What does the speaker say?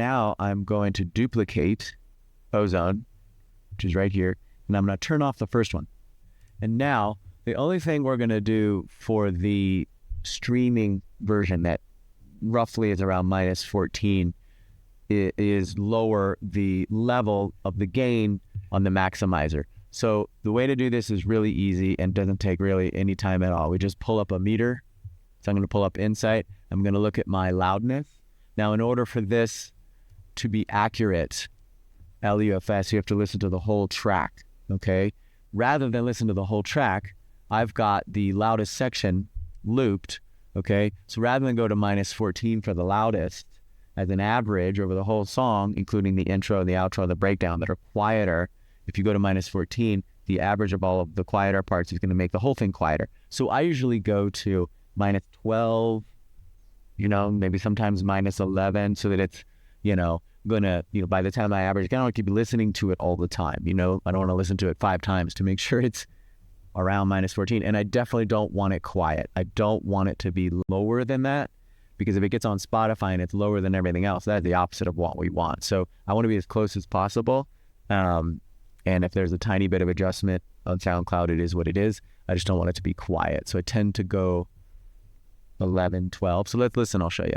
Now I'm going to duplicate Ozone, which is right here, and I'm going to turn off the first one. And now the only thing we're going to do for the streaming version that roughly is around minus 14 is lower the level of the gain on the maximizer. So the way to do this is really easy and doesn't take really any time at all. We just pull up a meter. So I'm going to pull up Insight. I'm going to look at my loudness. Now, in order for this to be accurate, LUFS, you have to listen to the whole track, okay? Rather than listen to the whole track, I've got the loudest section looped, okay? So rather than go to minus 14 for the loudest as an average over the whole song, including the intro, the outro, the breakdown that are quieter, if you go to minus 14, the average of all of the quieter parts is going to make the whole thing quieter. So I usually go to minus 12, maybe sometimes minus 11, so that it's, gonna, by the time I average, I don't want to keep listening to it all the time. I don't want to listen to it 5 times to make sure it's around minus 14. And I definitely don't want it quiet. I don't want it to be lower than that, because if it gets on Spotify and it's lower than everything else, that's the opposite of what we want. So I want to be as close as possible. And if there's a tiny bit of adjustment on SoundCloud, it is what it is. I just don't want it to be quiet. So I tend to go 11, 12. So let's listen, I'll show you.